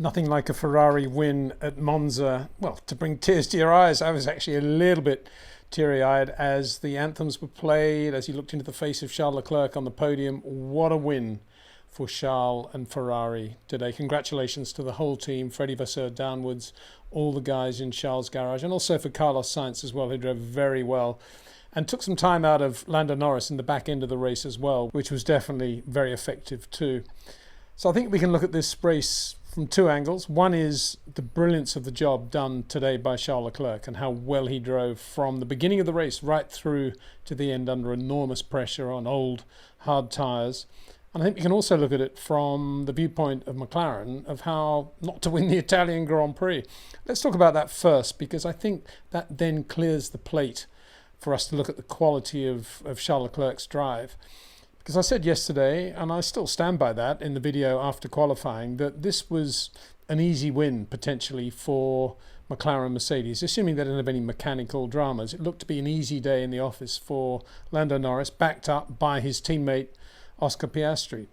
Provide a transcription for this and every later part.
Nothing like a Ferrari win at Monza. Well, to bring tears to your eyes, I was actually a little bit teary-eyed as the anthems were played, as you looked into the face of Charles Leclerc on the podium. What a win for Charles and Ferrari today. Congratulations to the whole team, Freddie Vasseur downwards, all the guys in Charles' garage, and also for Carlos Sainz as well, who drove very well and took some time out of Lando Norris in the back end of the race as well, which was definitely very effective too. So I think we can look at this race from two angles. One is the brilliance of the job done today by Charles Leclerc and how well he drove from the beginning of the race right through to the end under enormous pressure on old hard tyres. And I think we can also look at it from the viewpoint of McLaren of how not to win the Italian Grand Prix. Let's talk about that first, because I think that then clears the plate for us to look at the quality of Charles Leclerc's drive. Because I said yesterday, and I still stand by that in the video after qualifying, that this was an easy win potentially for McLaren-Mercedes, assuming they didn't have any mechanical dramas. It looked to be an easy day in the office for Lando Norris, backed up by his teammate Oscar Piastri.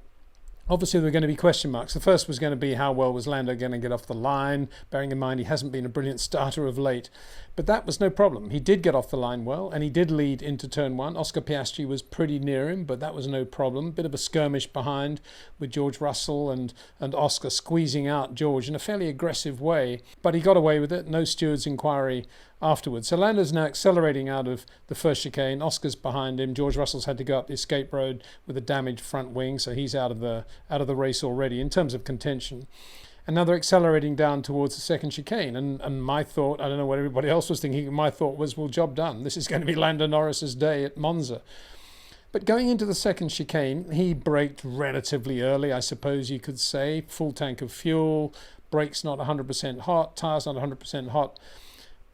Obviously, there were going to be question marks. The first was going to be how well was Lando going to get off the line, bearing in mind he hasn't been a brilliant starter of late. But that was no problem. He did get off the line well, and he did lead into turn one. Oscar Piastri was pretty near him, but that was no problem. Bit of a skirmish behind with George Russell and Oscar squeezing out George in a fairly aggressive way. But he got away with it. No steward's inquiry afterwards. So Lando's now accelerating out of the first chicane. Oscar's behind him. George Russell's had to go up the escape road with a damaged front wing, so he's out of the race already in terms of contention. And now they're accelerating down towards the second chicane. And my thought, I don't know what everybody else was thinking, my thought was, well, job done. This is going to be Lando Norris's day at Monza. But going into the second chicane, he braked relatively early, I suppose you could say. Full tank of fuel, brakes not 100% hot, tyres not 100% hot.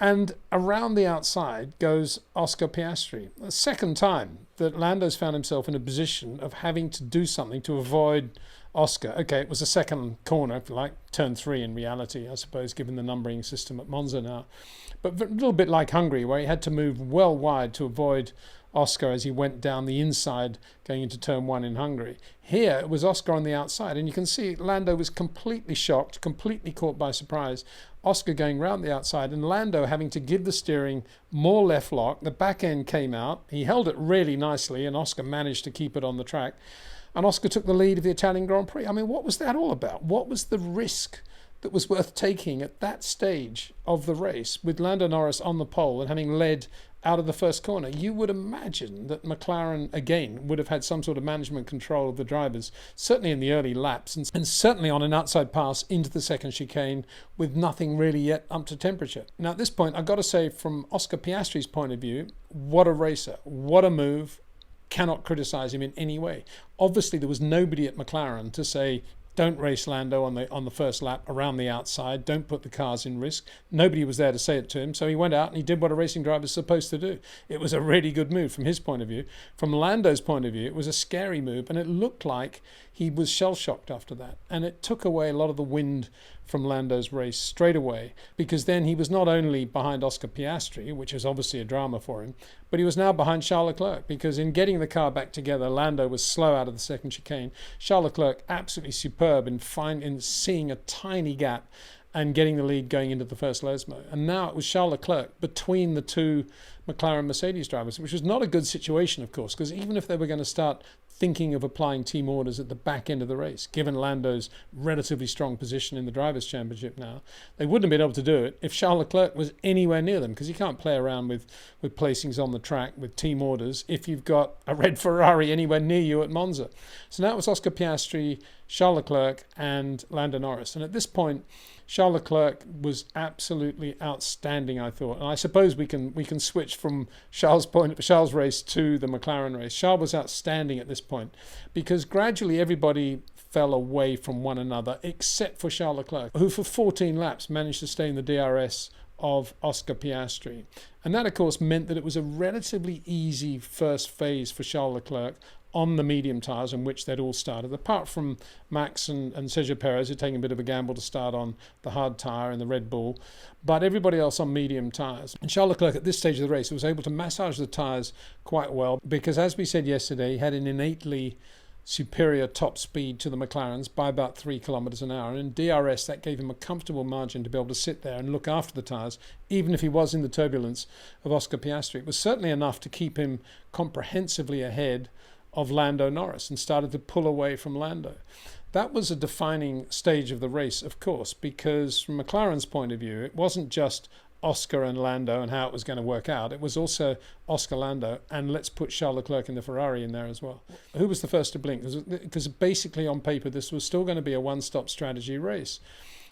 And around the outside goes Oscar Piastri. The second time that Lando's found himself in a position of having to do something to avoid Oscar. Okay, it was a second corner, if you like, turn 3 in reality, I suppose, given the numbering system at Monza now. But a little bit like Hungary, where he had to move well wide to avoid Oscar as he went down the inside going into turn 1 in Hungary. Here it was Oscar on the outside, and you can see Lando was completely shocked, completely caught by surprise. Oscar going round the outside and Lando having to give the steering more left lock. The back end came out. He held it really nicely and Oscar managed to keep it on the track. And Oscar took the lead of the Italian Grand Prix. I mean, what was that all about? What was the risk that was worth taking at that stage of the race with Lando Norris on the pole and having led out of the first corner? You would imagine that McLaren, again, would have had some sort of management control of the drivers, certainly in the early laps, and certainly on an outside pass into the second chicane with nothing really yet up to temperature. Now, at this point, I've got to say, from Oscar Piastri's point of view, what a racer, what a move. Cannot criticise him in any way. Obviously, there was nobody at McLaren to say, don't race Lando on the first lap around the outside. Don't put the cars in risk. Nobody was there to say it to him. So he went out and he did what a racing driver is supposed to do. It was a really good move from his point of view. From Lando's point of view, it was a scary move. And it looked like he was shell-shocked after that. And it took away a lot of the wind from Lando's race straight away, because then he was not only behind Oscar Piastri, which is obviously a drama for him, but he was now behind Charles Leclerc, because in getting the car back together, Lando was slow out of the second chicane. Charles Leclerc absolutely superb in seeing a tiny gap and getting the lead going into the first Lesmo. And now it was Charles Leclerc between the two McLaren-Mercedes drivers, which was not a good situation, of course, because even if they were going to start thinking of applying team orders at the back end of the race, given Lando's relatively strong position in the Drivers' Championship now, they wouldn't have been able to do it if Charles Leclerc was anywhere near them, because you can't play around with placings on the track with team orders if you've got a red Ferrari anywhere near you at Monza. So now it was Oscar Piastri, Charles Leclerc and Lando Norris. And at this point, Charles Leclerc was absolutely outstanding, I thought. And I suppose we can switch from Charles' race to the McLaren race. Charles was outstanding at this point, because gradually everybody fell away from one another except for Charles Leclerc, who for 14 laps managed to stay in the DRS of Oscar Piastri. And that, of course, meant that it was a relatively easy first phase for Charles Leclerc on the medium tyres on which they'd all started, apart from Max and Sergio Perez, who taking a bit of a gamble to start on the hard tyre and the Red Bull, but everybody else on medium tyres. And Charles Leclerc at this stage of the race was able to massage the tyres quite well, because as we said yesterday, he had an innately superior top speed to the McLarens by about 3 kilometres an hour. And in DRS, that gave him a comfortable margin to be able to sit there and look after the tyres, even if he was in the turbulence of Oscar Piastri. It was certainly enough to keep him comprehensively ahead of Lando Norris and started to pull away from Lando. That was a defining stage of the race, of course, because from McLaren's point of view, it wasn't just Oscar and Lando and how it was going to work out. It was also Oscar, Lando, and let's put Charles Leclerc in the Ferrari in there as well. Who was the first to blink? Because basically on paper this was still going to be a one-stop strategy race.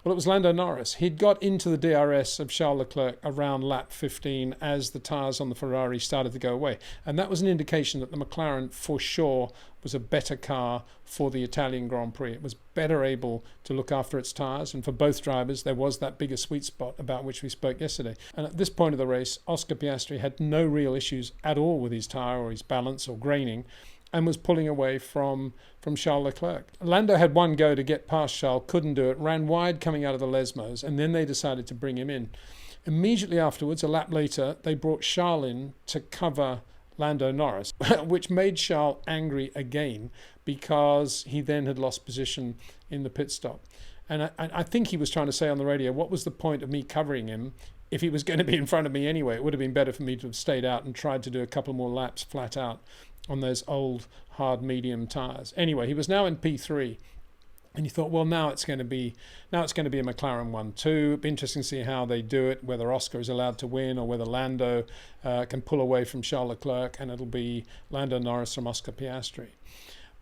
Well, it was Lando Norris. He'd got into the DRS of Charles Leclerc around lap 15 as the tyres on the Ferrari started to go away. And that was an indication that the McLaren, for sure, was a better car for the Italian Grand Prix. It was better able to look after its tyres. And for both drivers, there was that bigger sweet spot about which we spoke yesterday. And at this point of the race, Oscar Piastri had no real issues at all with his tyre or his balance or graining, and was pulling away from Charles Leclerc. Lando had one go to get past Charles, couldn't do it, ran wide coming out of the Lesmos, and then they decided to bring him in. Immediately afterwards, a lap later, they brought Charles in to cover Lando Norris, which made Charles angry again because he then had lost position in the pit stop. And I think he was trying to say on the radio, what was the point of me covering him if he was going to be in front of me anyway? It would have been better for me to have stayed out and tried to do a couple more laps flat out on those old hard medium tyres. Anyway, he was now in P3, and you thought, well, now it's going to be a McLaren 1-2. It'd be interesting to see how they do it, whether Oscar is allowed to win or whether Lando can pull away from Charles Leclerc, and it'll be Lando Norris from Oscar Piastri.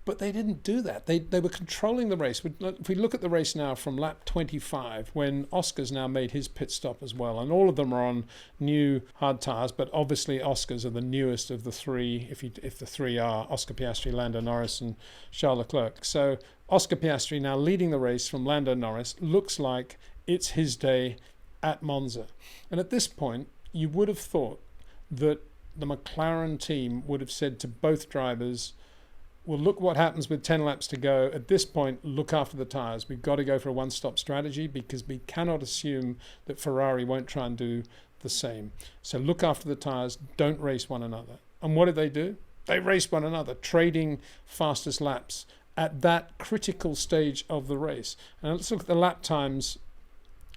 But they didn't do that. They were controlling the race. If we look at the race now from lap 25, when Oscar's now made his pit stop as well, and all of them are on new hard tyres, but obviously Oscar's are the newest of the three, if the three are Oscar Piastri, Lando Norris and Charles Leclerc. So Oscar Piastri now leading the race from Lando Norris. Looks like it's his day at Monza. And at this point, you would have thought that the McLaren team would have said to both drivers, well, look what happens with 10 laps to go. At this point, look after the tyres. We've got to go for a one-stop strategy because we cannot assume that Ferrari won't try and do the same. So look after the tyres. Don't race one another. And what did they do? They raced one another, trading fastest laps at that critical stage of the race. And let's look at the lap times.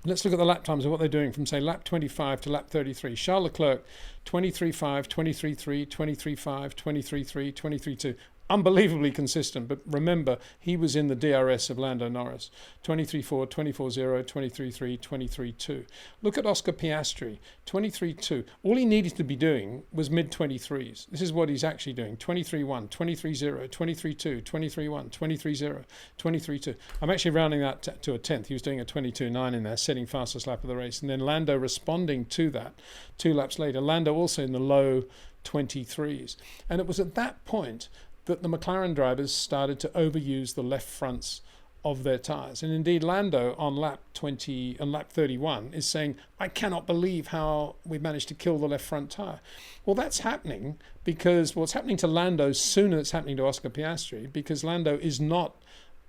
Let's look at the lap times of what they're doing from, say, lap 25 to lap 33. Charles Leclerc, 23.5, 23.3, 23.5, 23.3, 23.2. Unbelievably consistent, but remember, he was in the DRS of Lando Norris. 23.4, 24.0, 23.3, 23.2. Look at Oscar Piastri, 23.2. All he needed to be doing was mid-23s. This is what he's actually doing. 23.1, 23.0, 23.2, 23.1, 23.0, 23.2. I'm actually rounding that to a tenth. He was doing a 22.9 in there, setting fastest lap of the race. And then Lando responding to that 2 laps later. Lando also in the low 23s. And it was at that point that the McLaren drivers started to overuse the left fronts of their tyres. And indeed, Lando on lap 31 is saying, I cannot believe how we've managed to kill the left front tyre. Well, that's happening because what's happening to Lando sooner than it's happening to Oscar Piastri, because Lando is not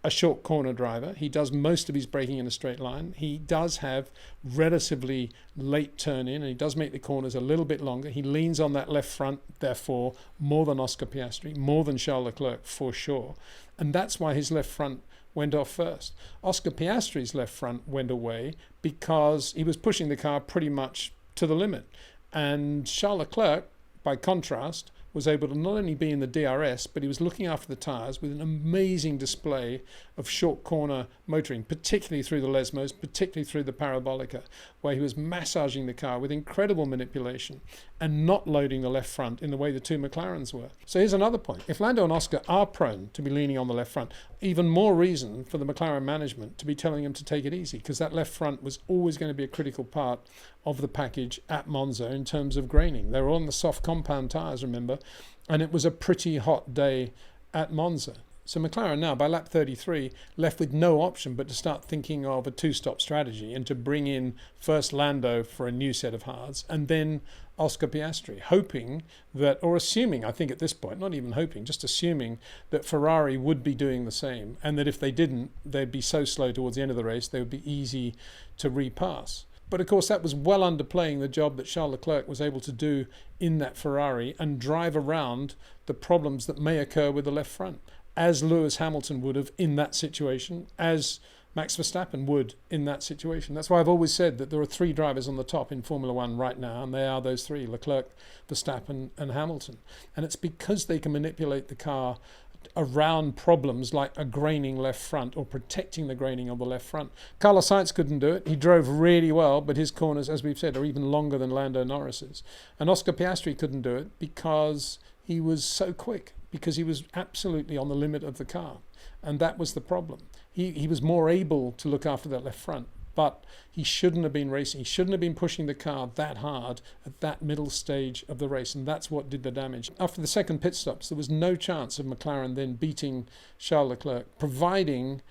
a short corner driver. He does most of his braking in a straight line. He does have relatively late turn in, and he does make the corners a little bit longer. He leans on that left front, therefore, more than Oscar Piastri, more than Charles Leclerc for sure. And that's why his left front went off first. Oscar Piastri's left front went away because he was pushing the car pretty much to the limit. And Charles Leclerc, by contrast, was able to not only be in the DRS, but he was looking after the tyres with an amazing display of short corner motoring, particularly through the Lesmos, particularly through the Parabolica, where he was massaging the car with incredible manipulation and not loading the left front in the way the two McLarens were. So here's another point. If Lando and Oscar are prone to be leaning on the left front, even more reason for the McLaren management to be telling him to take it easy, because that left front was always going to be a critical part of the package at Monza in terms of graining. They were on the soft compound tyres, remember, and it was a pretty hot day at Monza. So McLaren now, by lap 33, left with no option but to start thinking of a two-stop strategy and to bring in first Lando for a new set of hards and then Oscar Piastri, hoping that, or assuming, I think at this point, not even hoping, just assuming that Ferrari would be doing the same, and that if they didn't, they'd be so slow towards the end of the race, they would be easy to repass. But of course, that was well underplaying the job that Charles Leclerc was able to do in that Ferrari and drive around the problems that may occur with the left front. as Lewis Hamilton would have in that situation, as Max Verstappen would in that situation. That's why I've always said that there are 3 drivers on the top in Formula One right now, and they are those 3, Leclerc, Verstappen and Hamilton. And it's because they can manipulate the car around problems like a graining left front or protecting the graining of the left front. Carlos Sainz couldn't do it. He drove really well, but his corners, as we've said, are even longer than Lando Norris's. And Oscar Piastri couldn't do it because he was so quick, because he was absolutely on the limit of the car. And that was the problem. He was more able to look after that left front, but he shouldn't have been racing. He shouldn't have been pushing the car that hard at that middle stage of the race, and that's what did the damage. After the second pit stops, there was no chance of McLaren then beating Charles Leclerc, providing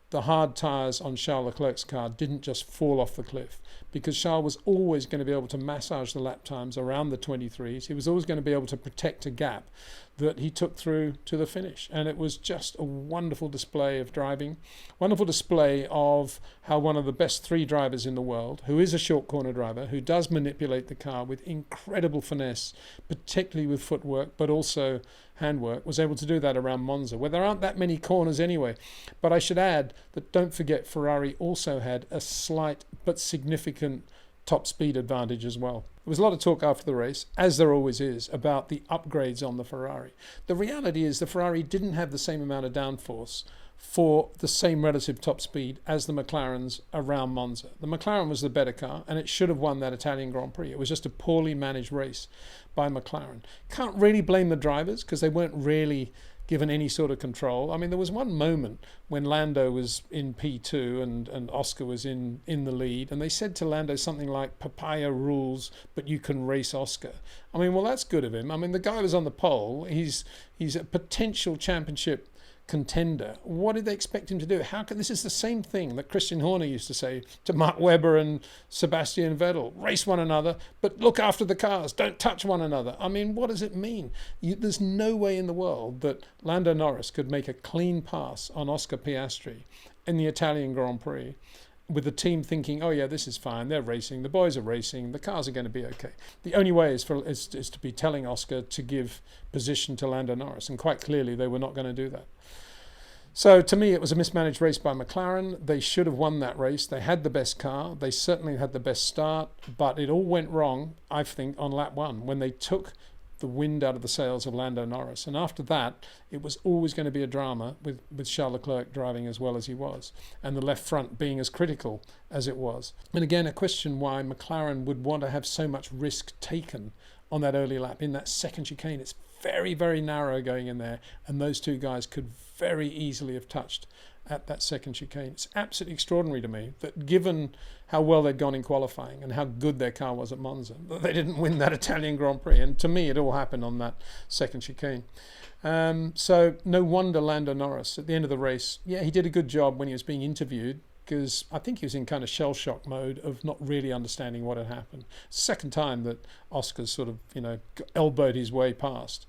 the hard tyres on Charles Leclerc's car didn't just fall off the cliff, because Charles was always going to be able to massage the lap times around the 23s. He was always going to be able to protect a gap that he took through to the finish. And it was just a wonderful display of driving, wonderful display of how one of the best 3 drivers in the world, who is a short corner driver, who does manipulate the car with incredible finesse, particularly with footwork, but also handwork, was able to do that around Monza, where there aren't that many corners anyway. But I should add that don't forget Ferrari also had a slight but significant top speed advantage as well. There was a lot of talk after the race, as there always is, about the upgrades on the Ferrari. The reality is the Ferrari didn't have the same amount of downforce for the same relative top speed as the McLarens around Monza. The McLaren was the better car, and it should have won that Italian Grand Prix. It was just a poorly managed race by McLaren. Can't really blame the drivers, because they weren't really given any sort of control. I mean, there was one moment when Lando was in P2 and Oscar was in the lead, and they said to Lando something like, papaya rules, but you can race Oscar. I mean, well, that's good of him. I mean, the guy was on the pole. He's a potential championship contender. What did they expect him to do? How can this is the same thing that Christian Horner used to say to Mark Webber and Sebastian Vettel: race one another, but look after the cars, don't touch one another. I mean, what does it mean? There's no way in the world that Lando Norris could make a clean pass on Oscar Piastri in the Italian Grand Prix with the team thinking, oh yeah, this is fine, they're racing, the boys are racing, the cars are going to be okay. The only way is to be telling Oscar to give position to Lando Norris, and quite clearly they were not going to do that. So to me, it was a mismanaged race by McLaren. They should have won that race. They had the best car. They certainly had the best start, but it all went wrong, I think, on lap 1 when they took the wind out of the sails of Lando Norris. And after that, it was always going to be a drama with Charles Leclerc driving as well as he was, and the left front being as critical as it was. And again, a question why McLaren would want to have so much risk taken on that early lap in that second chicane. It's very, very narrow going in there, and those 2 guys could very easily have touched at that second chicane. It's absolutely extraordinary to me that, given how well they'd gone in qualifying and how good their car was at Monza, that they didn't win that Italian Grand Prix. And to me, it all happened on that second chicane. So no wonder Lando Norris, at the end of the race, yeah, he did a good job when he was being interviewed, because I think he was in kind of shell shock mode of not really understanding what had happened. Second time that Oscar's sort of, elbowed his way past.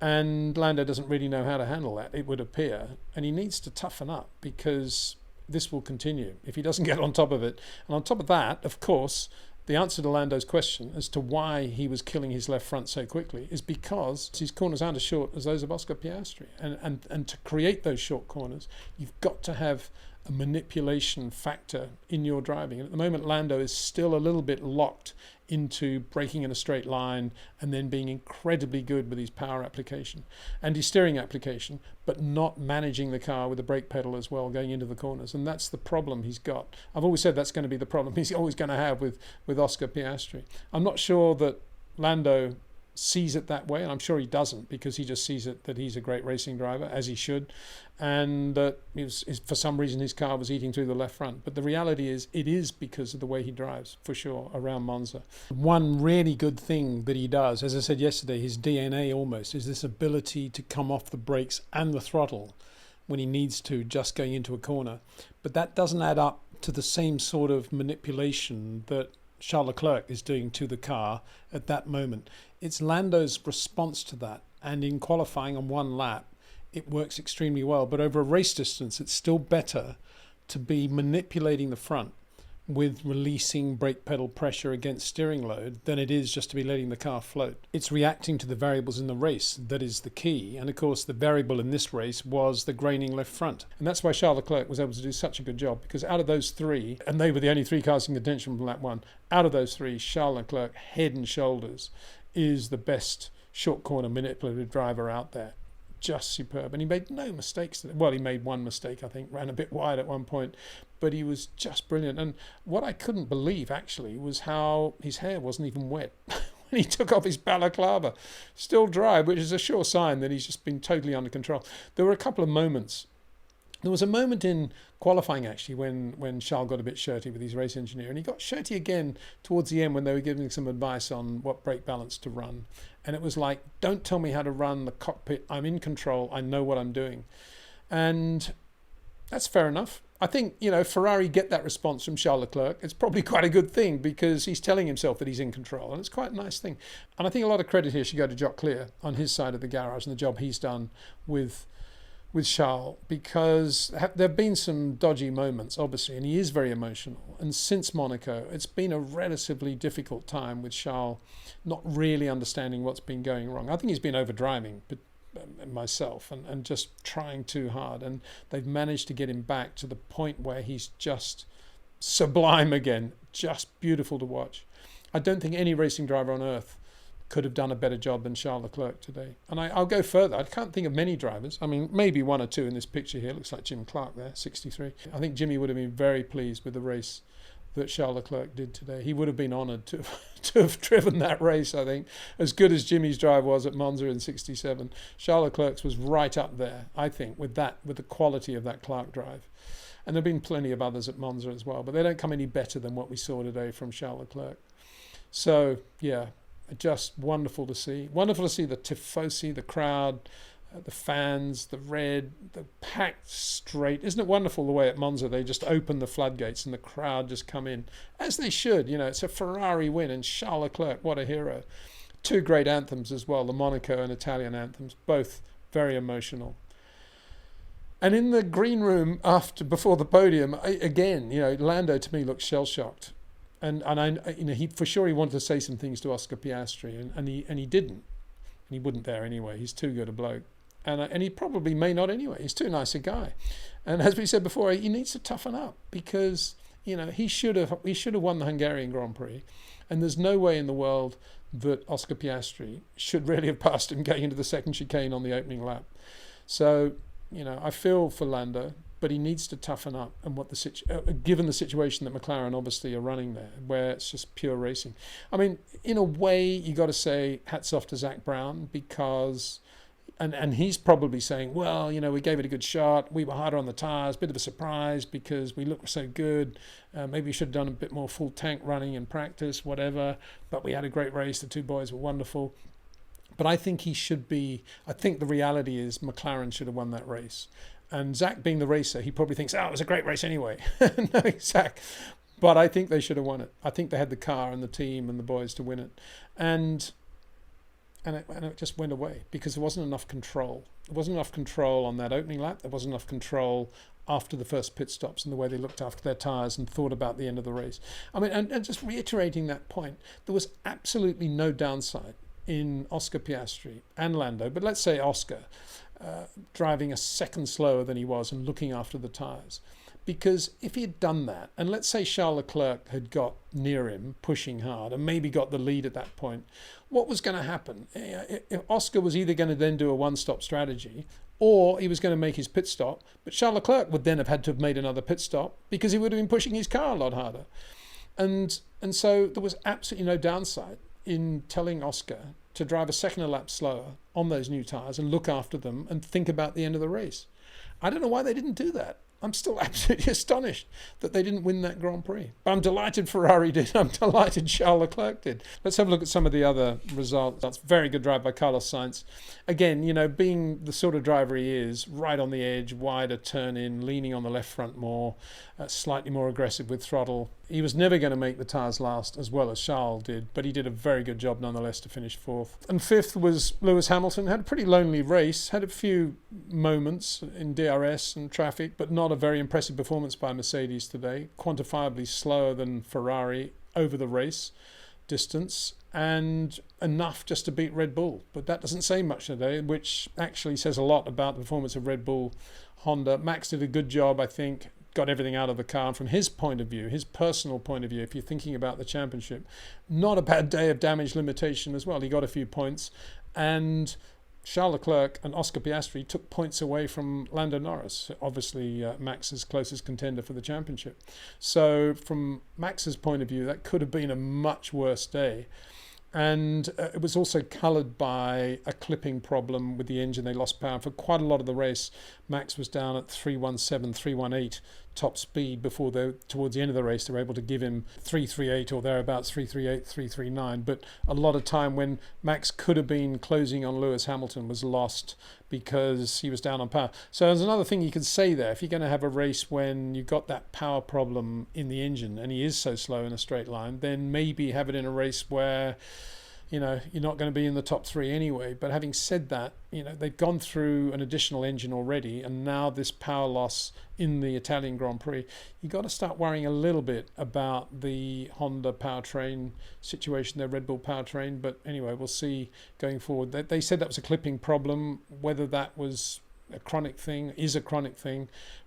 And Lando doesn't really know how to handle that, it would appear. And he needs to toughen up, because this will continue if he doesn't get on top of it. And on top of that, of course, the answer to Lando's question as to why he was killing his left front so quickly is because his corners aren't as short as those of Oscar Piastri. And to create those short corners, you've got to have a manipulation factor in your driving. And at the moment, Lando is still a little bit locked into braking in a straight line and then being incredibly good with his power application and his steering application, but not managing the car with the brake pedal as well going into the corners. And that's the problem he's got. I've always said that's going to be the problem he's always going to have with Oscar Piastri. I'm not sure that Lando sees it that way, and I'm sure he doesn't, because he just sees it that he's a great racing driver, as he should, and that for some reason his car was eating through the left front. But the reality is, it is because of the way he drives, for sure, around Monza. One really good thing that he does, as I said yesterday, his DNA almost, is this ability to come off the brakes and the throttle when he needs to, just going into a corner. But that doesn't add up to the same sort of manipulation that Charles Leclerc is doing to the car at that moment. It's Lando's response to that, and in qualifying on one lap it works extremely well, but over a race distance it's still better to be manipulating the front, with releasing brake pedal pressure against steering load than it is just to be letting the car float. It's reacting to the variables in the race that is the key. And of course, the variable in this race was the graining left front. And that's why Charles Leclerc was able to do such a good job, because out of those three, and they were the only three cars in contention from lap one, out of those three, Charles Leclerc, head and shoulders, is the best short corner manipulative driver out there. Just superb. And he made no mistakes. Well, he made one mistake, I think, ran a bit wide at one point, but he was just brilliant. And what I couldn't believe, actually, was how his hair wasn't even wet when he took off his balaclava. Still dry, which is a sure sign that he's just been totally under control. There were a couple of moments. There was a moment in qualifying, actually, when Charles got a bit shirty with his race engineer, and he got shirty again towards the end when they were giving some advice on what brake balance to run. And it was like, don't tell me how to run the cockpit. I'm in control. I know what I'm doing. And that's fair enough. I think, Ferrari get that response from Charles Leclerc. It's probably quite a good thing, because he's telling himself that he's in control. And it's quite a nice thing. And I think a lot of credit here should go to Jock Clear on his side of the garage and the job he's done with Charles, because there have been some dodgy moments, obviously, and he is very emotional. And since Monaco, it's been a relatively difficult time with Charles not really understanding what's been going wrong. I think he's been overdriving, but myself, and just trying too hard. And they've managed to get him back to the point where he's just sublime again, just beautiful to watch. I don't think any racing driver on earth could have done a better job than Charles Leclerc today. And I'll go further. I can't think of many drivers. I mean, maybe one or two in this picture here. Looks like Jim Clark there, 63. I think Jimmy would have been very pleased with the race that Charles Leclerc did today. He would have been honoured to have driven that race, I think. As good as Jimmy's drive was at Monza in 67, Charles Leclerc's was right up there, I think, with the quality of that Clark drive. And there have been plenty of others at Monza as well, but they don't come any better than what we saw today from Charles Leclerc. So, yeah, just wonderful to see. Wonderful to see the tifosi, the crowd, the fans, the red, the packed straight. Isn't it wonderful the way at Monza they just open the floodgates and the crowd just come in, as they should. It's a Ferrari win, and Charles Leclerc, what a hero. Two great anthems as well, the Monaco and Italian anthems, both very emotional. And in the green room before the podium, again, Lando to me looks shell-shocked. And he for sure he wanted to say some things to Oscar Piastri, and he didn't, and he wouldn't there anyway. He's too good a bloke, and he probably may not anyway. He's too nice a guy, and as we said before, he needs to toughen up, because he should have won the Hungarian Grand Prix, and there's no way in the world that Oscar Piastri should really have passed him going into the second chicane on the opening lap. So I feel for Lando, but he needs to toughen up, and given the situation that McLaren obviously are running there, where it's just pure racing. I mean, in a way, you got to say hats off to Zak Brown, because, and he's probably saying, well, we gave it a good shot, we were harder on the tyres, bit of a surprise because we looked so good, maybe we should have done a bit more full tank running in practice, whatever, but we had a great race, the two boys were wonderful. But I think the reality is McLaren should have won that race. And Zak being the racer, he probably thinks, it was a great race anyway. No, Zak. But I think they should have won it. I think they had the car and the team and the boys to win it. And it just went away, because there wasn't enough control. There wasn't enough control on that opening lap. There wasn't enough control after the first pit stops and the way they looked after their tyres and thought about the end of the race. I mean, and just reiterating that point, there was absolutely no downside in Oscar Piastri and Lando. But let's say Oscar, driving a second slower than he was and looking after the tyres. Because if he had done that, and let's say Charles Leclerc had got near him, pushing hard, and maybe got the lead at that point, what was going to happen? Oscar was either going to then do a one-stop strategy, or he was going to make his pit stop, but Charles Leclerc would then have had to have made another pit stop, because he would have been pushing his car a lot harder. And so there was absolutely no downside in telling Oscar to drive a second a lap slower on those new tyres and look after them and think about the end of the race. I don't know why they didn't do that. I'm still absolutely astonished that they didn't win that Grand Prix. But I'm delighted Ferrari did. I'm delighted Charles Leclerc did. Let's have a look at some of the other results. That's very good drive by Carlos Sainz. Again, being the sort of driver he is, right on the edge, wider turn in, leaning on the left front more, slightly more aggressive with throttle. He was never going to make the tyres last as well as Charles did, but he did a very good job nonetheless to finish fourth. And fifth was Lewis Hamilton. Had a pretty lonely race, had a few moments in DRS and traffic, but not not a very impressive performance by Mercedes today, quantifiably slower than Ferrari over the race distance, and enough just to beat Red Bull. But that doesn't say much today, which actually says a lot about the performance of Red Bull Honda. Max did a good job, I think, got everything out of the car. And from his point of view, his personal point of view, if you're thinking about the championship, not a bad day of damage limitation as well. He got a few points, and Charles Leclerc and Oscar Piastri took points away from Lando Norris, obviously Max's closest contender for the championship. So from Max's point of view, that could have been a much worse day. And it was also coloured by a clipping problem with the engine. They lost power for quite a lot of the race. Max was down at 317, 318 top speed before towards the end of the race they were able to give him 338 or thereabouts, 338, 339. But a lot of time when Max could have been closing on Lewis Hamilton was lost because he was down on power. So there's another thing you could say there. If you're going to have a race when you've got that power problem in the engine and he is so slow in a straight line, then maybe have it in a race where you're not going to be in the top three anyway. But having said that, they've gone through an additional engine already, and now this power loss in the Italian Grand Prix, you've got to start worrying a little bit about the Honda powertrain situation, their Red Bull powertrain. But anyway, we'll see going forward. They said that was a clipping problem. Whether that was a chronic thing,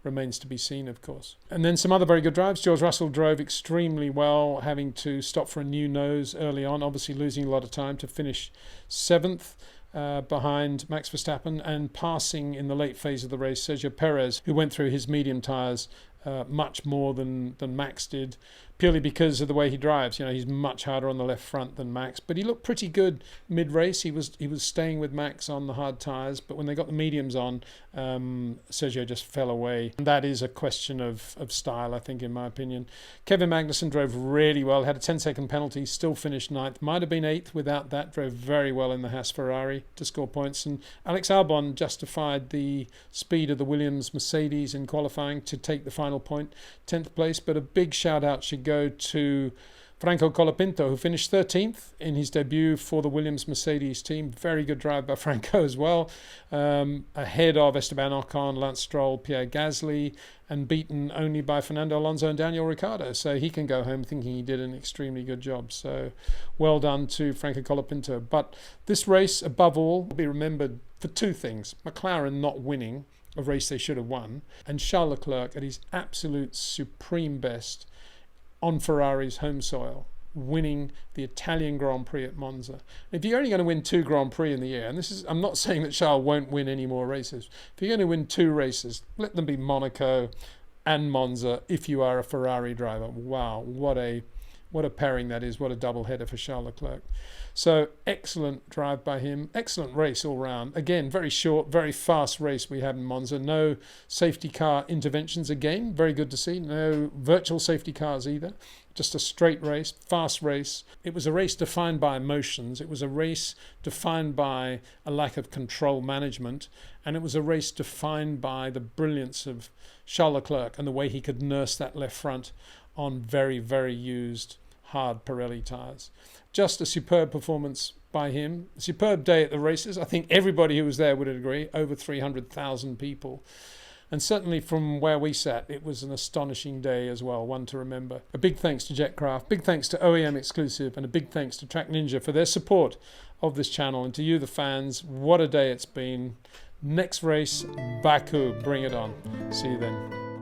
remains to be seen, of course. And then some other very good drives. George Russell drove extremely well, having to stop for a new nose early on, obviously losing a lot of time to finish 7th behind Max Verstappen, and passing in the late phase of the race Sergio Perez, who went through his medium tyres much more than Max did, purely because of the way he drives. He's much harder on the left front than Max, but he looked pretty good mid-race. He was staying with Max on the hard tyres, but when they got the mediums on, Sergio just fell away. And that is a question of style, I think, in my opinion. Kevin Magnussen drove really well, had a 10-second penalty, still finished 9th, might have been 8th without that, drove very well in the Haas Ferrari to score points. And Alex Albon justified the speed of the Williams-Mercedes in qualifying to take the final point, 10th place. But a big shout out should go to Franco Colapinto, who finished 13th in his debut for the Williams-Mercedes team. Very good drive by Franco as well, ahead of Esteban Ocon, Lance Stroll, Pierre Gasly, and beaten only by Fernando Alonso and Daniel Ricciardo. So he can go home thinking he did an extremely good job. So well done to Franco Colapinto. But this race, above all, will be remembered for two things: McLaren not winning a race they should have won, and Charles Leclerc at his absolute supreme best on Ferrari's home soil, winning the Italian Grand Prix at Monza. If you're only going to win 2 Grand Prix in the year, and I'm not saying that Charles won't win any more races, if you're going to win 2 races, let them be Monaco and Monza if you are a Ferrari driver. Wow, what a pairing that is, what a double header for Charles Leclerc. So excellent drive by him, excellent race all round. Again, very short, very fast race we had in Monza. No safety car interventions again, very good to see. No virtual safety cars either. Just a straight race, fast race. It was a race defined by emotions. It was a race defined by a lack of control management. And it was a race defined by the brilliance of Charles Leclerc and the way he could nurse that left front on very, very used hard Pirelli tyres. Just a superb performance by him. A superb day at the races. I think everybody who was there would agree. Over 300,000 people. And certainly from where we sat, it was an astonishing day as well, one to remember. A big thanks to Jetcraft, big thanks to OEM Exclusive, and a big thanks to Track Ninja for their support of this channel. And to you, the fans, what a day it's been. Next race, Baku. Bring it on. See you then.